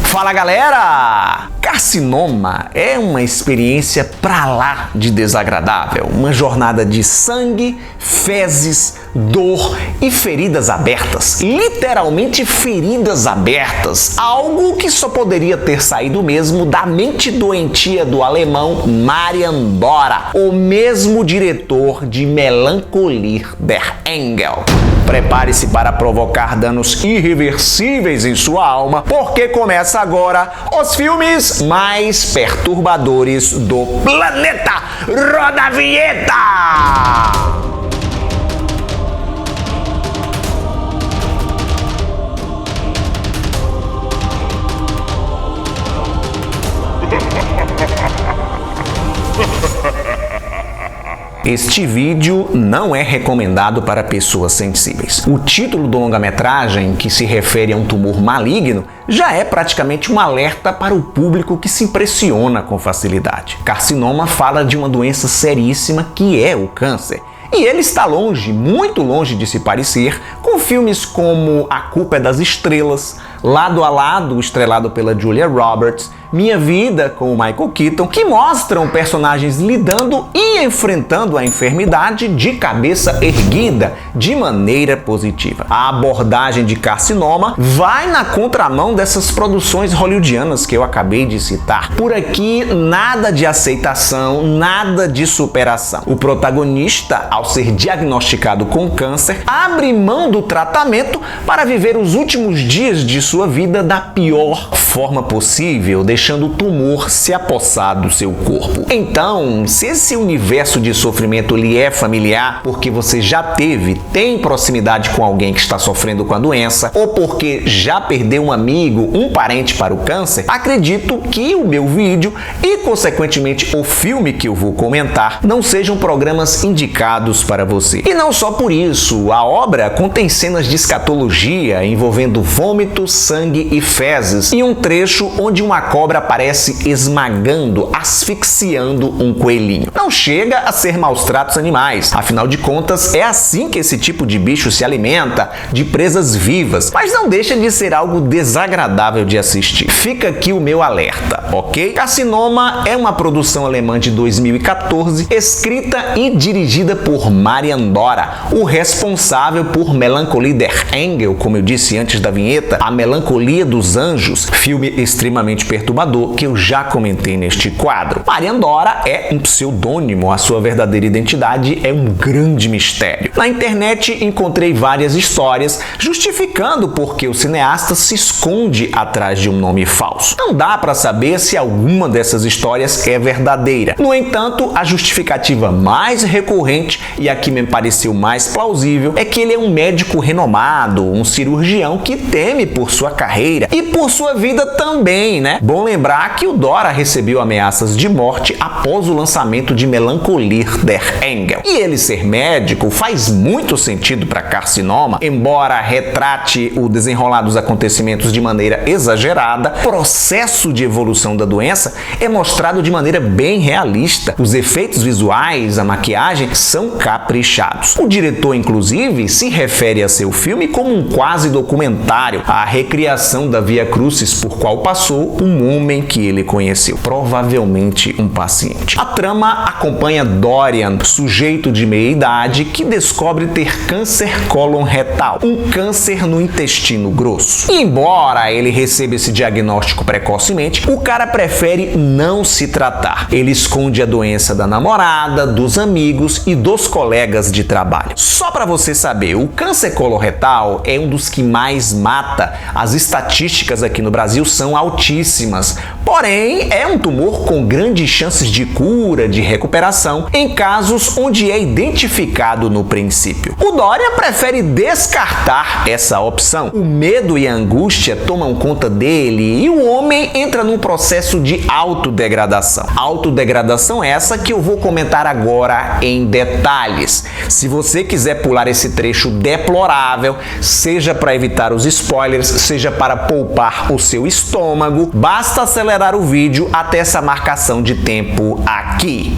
Fala galera! Carcinoma é uma experiência pra lá de desagradável, uma jornada de sangue, fezes, dor e feridas abertas, literalmente feridas abertas, algo que só poderia ter saído mesmo da mente doentia do alemão Marian Dora, o mesmo diretor de Melancholia der Engel. Prepare-se para provocar danos irreversíveis em sua alma, porque começa agora os filmes mais perturbadores do planeta. Roda a vinheta! Este vídeo não é recomendado para pessoas sensíveis. O título do longa-metragem, que se refere a um tumor maligno, já é praticamente um alerta para o público que se impressiona com facilidade. Carcinoma fala de uma doença seríssima que é o câncer. E ele está longe, muito longe de se parecer com filmes como A Culpa é das Estrelas, Lado a Lado, estrelado pela Julia Roberts, Minha Vida, com o Michael Keaton, que mostram personagens lidando e enfrentando a enfermidade de cabeça erguida, de maneira positiva. A abordagem de Carcinoma vai na contramão dessas produções hollywoodianas que eu acabei de citar. Por aqui, nada de aceitação, nada de superação. O protagonista, ao ser diagnosticado com câncer, abre mão do tratamento para viver os últimos dias de sua vida da pior forma possível, deixando o tumor se apossar do seu corpo. Então, se esse universo de sofrimento lhe é familiar, porque você já tem proximidade com alguém que está sofrendo com a doença, ou porque já perdeu um amigo, um parente para o câncer, acredito que o meu vídeo e, consequentemente, o filme que eu vou comentar não sejam programas indicados para você. E não só por isso, a obra contém cenas de escatologia envolvendo vômito, sangue e fezes, e um trecho onde uma cobra aparece esmagando, asfixiando um coelhinho. Não chega a ser maus tratos animais, afinal de contas é assim que esse tipo de bicho se alimenta, de presas vivas, mas não deixa de ser algo desagradável de assistir. Fica aqui o meu alerta, ok? Carcinoma é uma produção alemã de 2014, escrita e dirigida por Marian Dora, o responsável por Melancholia der Engel, como eu disse antes da vinheta, A Melancolia dos Anjos, filme extremamente perturbador que eu já comentei neste quadro. Marian Dora é um pseudônimo, a sua verdadeira identidade é um grande mistério. Na internet encontrei várias histórias justificando por que o cineasta se esconde atrás de um nome falso. Não dá para saber se alguma dessas histórias é verdadeira. No entanto, a justificativa mais recorrente e a que me pareceu mais plausível é que ele é um médico renomado, um cirurgião que teme por sua carreira e por sua vida também, né? Bom lembrar que o Dora recebeu ameaças de morte após o lançamento de Melancholia der Engel. E ele ser médico faz muito sentido para Carcinoma, embora retrate o desenrolar dos acontecimentos de maneira exagerada, o processo de evolução da doença é mostrado de maneira bem realista. Os efeitos visuais, a maquiagem são caprichados. O diretor, inclusive, se refere a seu filme como um quase documentário, a recriação da Via Crucis por qual passou um homem que ele conheceu, provavelmente um paciente. A trama acompanha Dorian, sujeito de meia-idade que descobre ter câncer cólon-retal, um câncer no intestino grosso. E embora ele receba esse diagnóstico precocemente, o cara prefere não se tratar. Ele esconde a doença da namorada, dos amigos e dos colegas de trabalho. Só para você saber, o câncer coloretal é um dos que mais mata. As estatísticas aqui no Brasil são altíssimas. Porém, é um tumor com grandes chances de cura, de recuperação, em casos onde é identificado no princípio. O Dória prefere descartar essa opção. O medo e a angústia tomam conta dele e o homem entra num processo de autodegradação. Autodegradação essa que eu vou comentar agora em detalhes. Se você quiser pular esse trecho deplorável, seja para evitar os spoilers, seja para poupar o seu estômago, basta acelerar o vídeo até essa marcação de tempo aqui.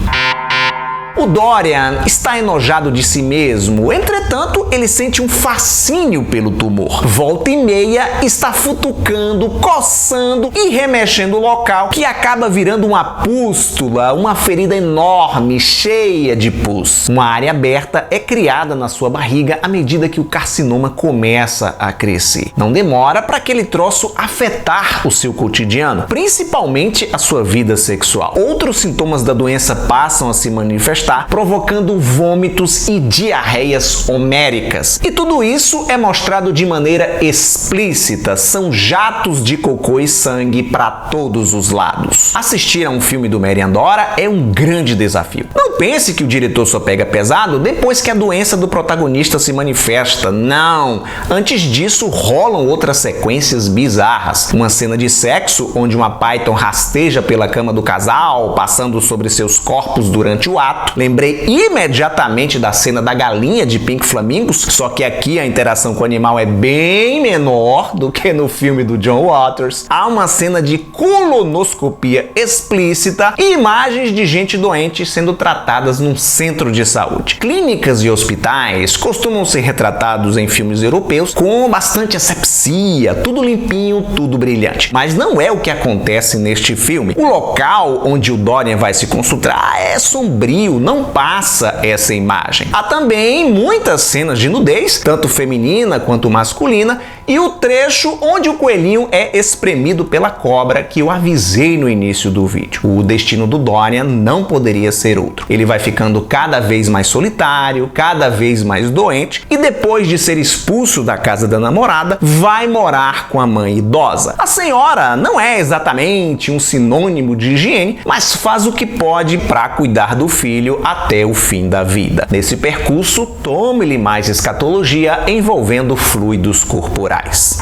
O Dorian está enojado de si mesmo, entretanto, ele sente um fascínio pelo tumor. Volta e meia está futucando, coçando e remexendo o local, que acaba virando uma pústula, uma ferida enorme, cheia de pus. Uma área aberta é criada na sua barriga à medida que o carcinoma começa a crescer. Não demora para aquele troço afetar o seu cotidiano, principalmente a sua vida sexual. Outros sintomas da doença passam a se manifestar, provocando vômitos e diarreias homéricas. E tudo isso é mostrado de maneira explícita. São jatos de cocô e sangue para todos os lados. Assistir a um filme do Marian Dora é um grande desafio. Não pense que o diretor só pega pesado depois que a doença do protagonista se manifesta. Não! Antes disso, rolam outras sequências bizarras. Uma cena de sexo onde uma python rasteja pela cama do casal, passando sobre seus corpos durante o ato. Lembrei imediatamente da cena da galinha de Pink Flamingos, só que aqui a interação com o animal é bem menor do que no filme do John Waters. Há uma cena de colonoscopia explícita e imagens de gente doente sendo tratadas num centro de saúde. Clínicas e hospitais costumam ser retratados em filmes europeus com bastante asepsia, tudo limpinho, tudo brilhante. Mas não é o que acontece neste filme. O local onde o Dorian vai se consultar é sombrio, não passa essa imagem. Há também muitas cenas de nudez, tanto feminina quanto masculina, e o trecho onde o coelhinho é espremido pela cobra que eu avisei no início do vídeo. O destino do Dorian não poderia ser outro. Ele vai ficando cada vez mais solitário, cada vez mais doente e depois de ser expulso da casa da namorada, vai morar com a mãe idosa. A senhora não é exatamente um sinônimo de higiene, mas faz o que pode para cuidar do filho até o fim da vida. Nesse percurso, tome-lhe mais escatologia envolvendo fluidos corporais.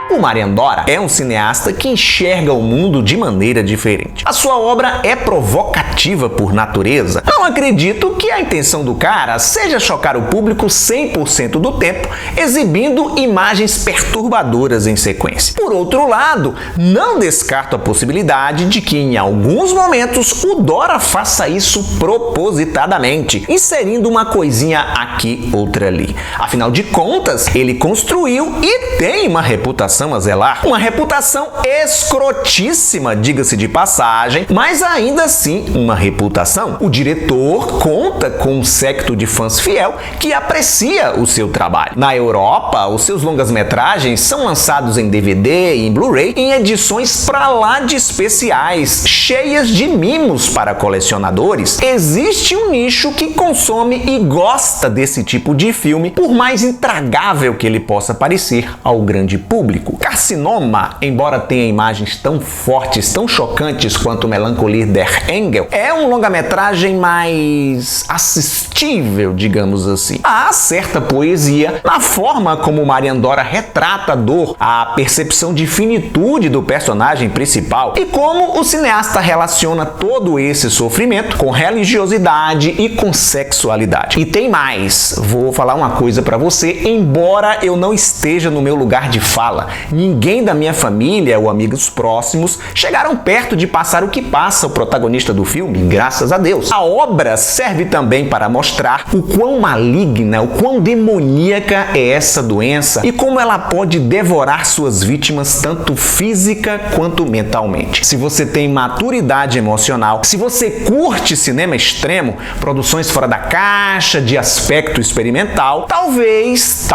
O Marian Dora é um cineasta que enxerga o mundo de maneira diferente. A sua obra é provocativa por natureza. Não acredito que a intenção do cara seja chocar o público 100% do tempo, exibindo imagens perturbadoras em sequência. Por outro lado, não descarto a possibilidade de que em alguns momentos o Dora faça isso propositadamente, inserindo uma coisinha aqui, outra ali. Afinal de contas, ele construiu e tem uma reputação a zelar. Uma reputação escrotíssima, diga-se de passagem, mas ainda assim uma reputação. O diretor conta com um séquito de fãs fiel que aprecia o seu trabalho. Na Europa, os seus longas-metragens são lançados em DVD e em Blu-ray em edições pra lá de especiais, cheias de mimos para colecionadores. Existe um nicho que consome e gosta desse tipo de filme, por mais intragável que ele possa parecer ao grande público. Carcinoma, embora tenha imagens tão fortes, tão chocantes quanto Melancholia der Engel, é um longa-metragem mais assistível, digamos assim. Há certa poesia na forma como Marian Dora retrata a dor, a percepção de finitude do personagem principal e como o cineasta relaciona todo esse sofrimento com religiosidade e com sexualidade. E tem mais, vou falar uma coisa pra você, embora eu não esteja no meu lugar de fala, ninguém da minha família ou amigos próximos chegaram perto de passar o que passa o protagonista do filme, graças a Deus. A obra serve também para mostrar o quão maligna, o quão demoníaca é essa doença e como ela pode devorar suas vítimas tanto física quanto mentalmente. Se você tem maturidade emocional, se você curte cinema extremo, produções fora da caixa, de aspecto experimental, talvez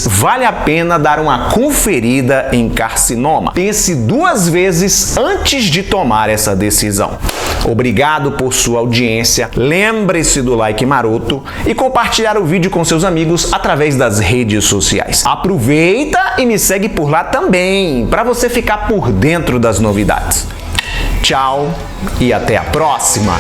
valha a pena dar uma conferida em Carcinoma. Pense 2 vezes antes de tomar essa decisão. Obrigado por sua audiência, lembre-se do like maroto e compartilhar o vídeo com seus amigos através das redes sociais. Aproveita e me segue por lá também, para você ficar por dentro das novidades. Tchau e até a próxima!